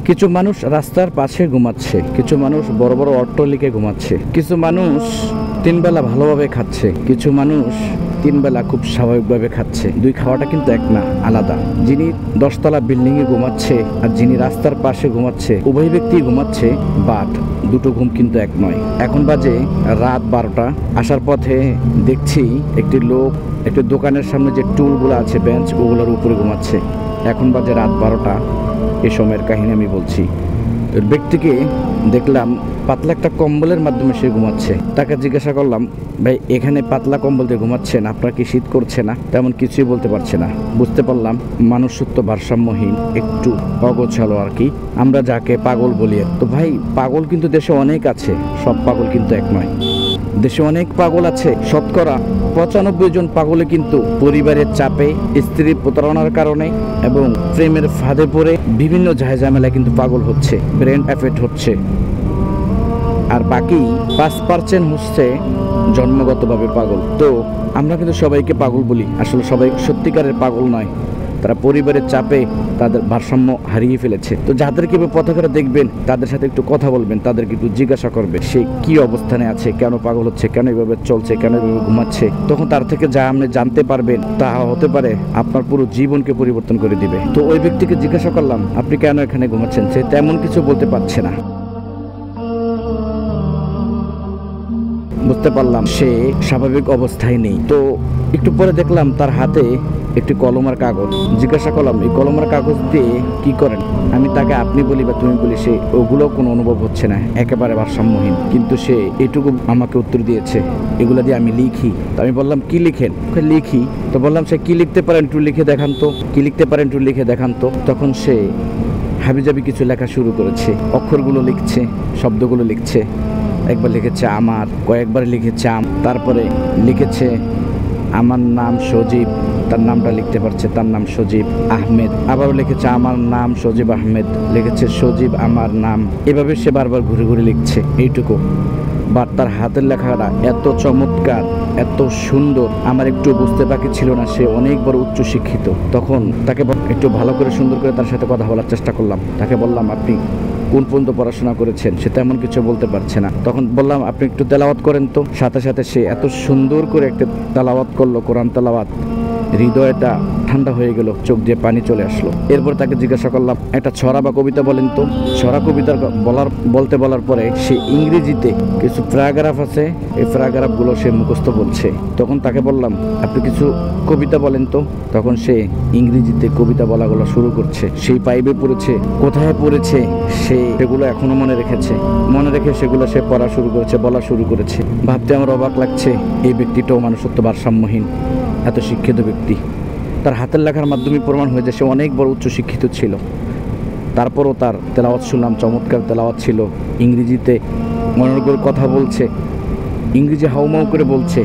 কিছু মানুষ রাস্তার পাশে ঘুমাচ্ছে, কিছু মানুষ বড় বড় অট্টালিকায় ঘুমাচ্ছে, কিছু মানুষ তিন বেলা ভালোভাবে খাচ্ছে, কিছু মানুষ তিন বেলা খুব স্বাভাবিকভাবে খাচ্ছে। দুই খাওয়াটা কিন্তু এক না, আলাদা। যিনি 10 তলা বিল্ডিং এ ঘুমাচ্ছে আর যিনি রাস্তার পাশে ঘুমাচ্ছে, উভয় ব্যক্তি ঘুমাচ্ছে, বাট দুটো ঘুম কিন্তু এক নয়। এখন বাজে রাত 12টা। আসার পথে দেখছি একটি লোক একটি দোকানের সামনে যে টুলগুলো আছে, বেঞ্চ, ওগুলোর উপরে ঘুমাচ্ছে। এখন বাজে রাত 12টা। এই সময়ের কাহিনী আমি বলছি। ওই ব্যক্তিকে দেখলাম পাতলা একটা কম্বলের মাধ্যমে সে ঘুমাচ্ছে। তাকে জিজ্ঞাসা করলাম, ভাই এখানে পাতলা কম্বল দিয়ে ঘুমাচ্ছেন, আপনার কি শীত করছে না? তেমন কিছুই বলতে পারছে না। বুঝতে পারলাম মানুষত্ব ভারসাম্যহীন, একটু অগোছালো আর কি। আমরা যাকে পাগল বলি, তো ভাই পাগল কিন্তু দেশে অনেক আছে, সব পাগল কিন্তু এক নয়। দেশে অনেক পাগল আছে, শতকরা 95 জন পাগলে কিন্তু পরিবারের চাপে, স্ত্রীর প্রতারণার কারণে এবং প্রেমের ফাঁদে পড়ে বিভিন্ন ঝামেলায় কিন্তু পাগল হচ্ছে, ব্রেন এফেক্ট হচ্ছে। আর বাকি 5% হচ্ছে জন্মগতভাবে পাগল। তো আমরা কিন্তু সবাইকে পাগল বলি, আসলে সবাই সত্যিকারের পাগল নয়। তারা পরিবারের চাপে তাদের ভারসাম্য হারিয়ে ফেলেছে। তো যাদেরকে পথঘাটে দেখবেন তাদের সাথে একটু কথা বলবেন, তাদেরকে একটু জিজ্ঞাসা করবে সে কি অবস্থানে আছে, কেন পাগল হচ্ছে, কেন এভাবে চলছে, কেন এভাবে ঘুমাচ্ছে। তখন তার থেকে যা আপনি জানতে পারবেন তা হতে পারে আপনার পুরো জীবনকে পরিবর্তন করে দিবে। তো ওই ব্যক্তিকে জিজ্ঞাসা করলাম, আপনি কেন এখানে ঘুমাচ্ছেন? সে তেমন কিছু বলতে পারছে না। বুঝতে পারলাম সে স্বাভাবিক অবস্থায় নেই। তো একটু পরে দেখলাম তার হাতে একটি কলম আর কাগজ। জিজ্ঞাসা করলাম, এই কলম আর কাগজ দিয়ে কি করেন? আমি তাকে আপনি বলি বা তুমি বলি, সে ওগুলো কোনো অনুভব হচ্ছে না, একেবারে ভারসাম্যহীন। কিন্তু সে এটুকু আমাকে উত্তর দিয়েছে, এগুলো দিয়ে আমি লিখি। তো আমি বললাম, কি লিখেন? লিখি। তো বললাম, সে কি লিখতে পারেন একটু লিখে দেখান তো, কি লিখতে পারেন একটু লিখে দেখান তো। তখন সে হাবিজাবি কিছু লেখা শুরু করেছে, অক্ষরগুলো লিখছে, শব্দগুলো লিখছে। একবার লিখেছে আমার, কয়েকবার লিখেছে তারপরে লিখেছে আমার নাম সজীব, তার নামটা লিখতে পারছে, তার নাম সজীব আহমেদ। আবারও লিখেছে আমার নাম সজীব আহমেদ, লিখেছে সজীব আমার নাম। এভাবে সে বারবার ঘুরে ঘুরে লিখছে, এইটুকু। বাট তার হাতের লেখাটা এত চমৎকার, এত সুন্দর, আমার একটু বুঝতে বাকি ছিল না সে অনেক বড় উচ্চ শিক্ষিত। তখন তাকে একটু ভালো করে সুন্দর করে তার সাথে কথা বলার চেষ্টা করলাম। তাকে বললাম, আপনি কোন পর্যন্ত পড়াশোনা করেছেন? সে তেমন কিছু বলতে পারছে না। তখন বললাম, আপনি একটু তেলাওয়াত করেন তো। সাথে সাথে সে এত সুন্দর করে একটা তেলাওয়াত করলো, কোরআন তেলাওয়াত। হৃদয়টা ঠান্ডা হয়ে গেল, চোখ দিয়ে পানি চলে আসলো। এরপর তাকে জিজ্ঞাসা করলাম, একটা ছড়া বা কবিতা বলেন তো। ছড়া কবিতা বলার পরে সে ইংরেজিতে কিছু প্যারাগ্রাফ আছে, এই প্যারাগ্রাফগুলো সে মুখস্থ বলছে। তখন তাকে বললাম, আপনি কিছু কবিতা বলেন তো। তখন সে ইংরেজিতে কবিতা বলাগুলো শুরু করছে। সেই পাইবে পড়েছে, কোথায় পড়েছে সে সেগুলো এখনো মনে রেখেছে, মনে রেখে সেগুলো সে পড়া শুরু করেছে, বলা শুরু করেছে। ভাবতে আমার অবাক লাগছে, এই ব্যক্তিটাও মানুষত্ব ভারসাম্যহীন, এত শিক্ষিত ব্যক্তি। তার হাতের লেখার মাধ্যমে প্রমাণ হয়ে যায় সে অনেক বড় উচ্চ শিক্ষিত ছিল। তারপরও তার তেলাওয়াত শুনলাম, চমৎকার তেলাওয়াত ছিল। ইংরেজিতে মনের করে কথা বলছে, ইংরেজি হাউমাউ করে বলছে,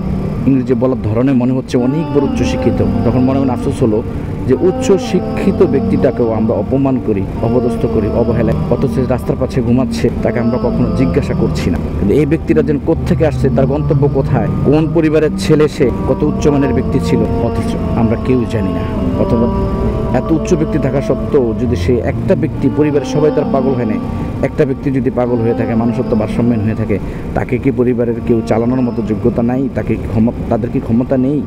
ইংরেজি বলার ধরনে মনে হচ্ছে অনেক বড় উচ্চ শিক্ষিত। তখন মনে মনে আফসোস হলো যে উচ্চ শিক্ষিত ব্যক্তিটাকেও আমরা অপমান করি, অপদস্থ করি, অবহেলায়। অথচ রাস্তার পাশে ঘুমাচ্ছে, তাকে আমরা কখনো জিজ্ঞাসা করছি না। কিন্তু এই ব্যক্তিটা যেন কোত্থেকে আসছে, তার গন্তব্য কোথায়, কোন পরিবারের ছেলে, সে কত উচ্চমানের ব্যক্তি ছিল, অথচ আমরা কেউ জানি না। অথবা এত উচ্চ ব্যক্তি থাকা সত্ত্বেও যদি সে একটা ব্যক্তি, পরিবারের সবাই তার পাগল হয় না, একটা ব্যক্তি যদি পাগল হয়ে থাকে, মানুষত্ব ভারসাম্যহীন হয়ে থাকে, তাকে কি পরিবারের কেউ চালানোর মতো যোগ্যতা নাই? তাদের কি ক্ষমতা নেই?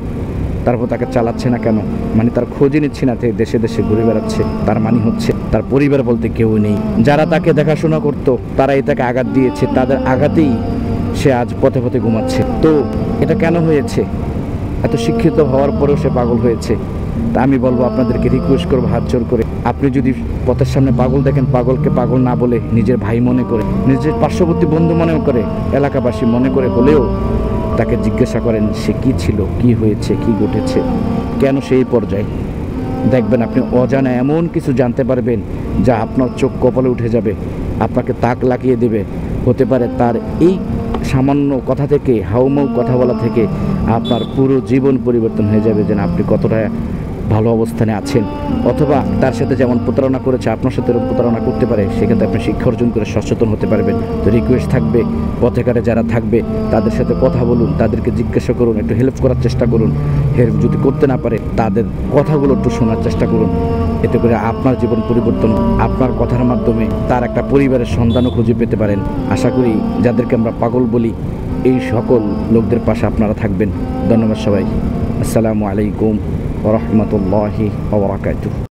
তারপর তাকে চালাচ্ছে না কেন? মানে তার খোঁজই নিচ্ছে না, দেশে দেশে ঘুরে বেড়াচ্ছে। তার মানে হচ্ছে তার পরিবার বলতে কেউ নেই। যারা তাকে দেখাশোনা করতো তারাই তাকে আঘাত দিয়েছে, তাদের আঘাতেই সে আজ পথে পথে ঘুমাচ্ছে। তো এটা কেন হয়েছে? এত শিক্ষিত হওয়ার পরেও সে পাগল হয়েছে। তা আমি বলবো, আপনাদেরকে রিকোয়েস্ট করবো হাত জোর করে, আপনি যদি পথের সামনে পাগল দেখেন, পাগলকে পাগল না বলে নিজের ভাই মনে করে, নিজের পার্শ্ববর্তী বন্ধু মনে করে, এলাকাবাসী মনে করে হলেও তাকে জিজ্ঞাসা করেন সে কি ছিল, কি হয়েছে, কি ঘটেছে, কেন সেই পর্যায়ে। দেখবেন আপনি অজানা এমন কিছু জানতে পারবেন যা আপনার চোখ কপালে উঠে যাবে, আপনাকে তাক লাগিয়ে দেবে। হতে পারে তার এই সামান্য কথা থেকে, হাউমাউ কথা বলা থেকে আপনার পুরো জীবন পরিবর্তন হয়ে যাবে, যেন আপনি কতটা ভালো অবস্থানে আছেন। অথবা তার সাথে যেমন প্রতারণা করেছে, আপনার সাথে প্রতারণা করতে পারে, সেক্ষেত্রে আপনি শিক্ষা অর্জন করে সচেতন হতে পারবেন। তো রিকোয়েস্ট থাকবে, পথেঘাটে যারা থাকবে তাদের সাথে কথা বলুন, তাদেরকে জিজ্ঞাসা করুন, একটু হেল্প করার চেষ্টা করুন। হেল্প যদি করতে না পারে তাদের কথাগুলো একটু শোনার চেষ্টা করুন। এতে করে আপনার জীবন পরিবর্তন, আপনার কথার মাধ্যমে তার একটা পরিবারের সন্ধানও খুঁজে পেতে পারেন। আশা করি যাদেরকে আমরা পাগল বলি এই সকল লোকদের পাশে আপনারা থাকবেন। ধন্যবাদ সবাই। আসসালামু আলাইকুম ওয়া রাহমাতুল্লাহি ওয়া বারাকাতুহু।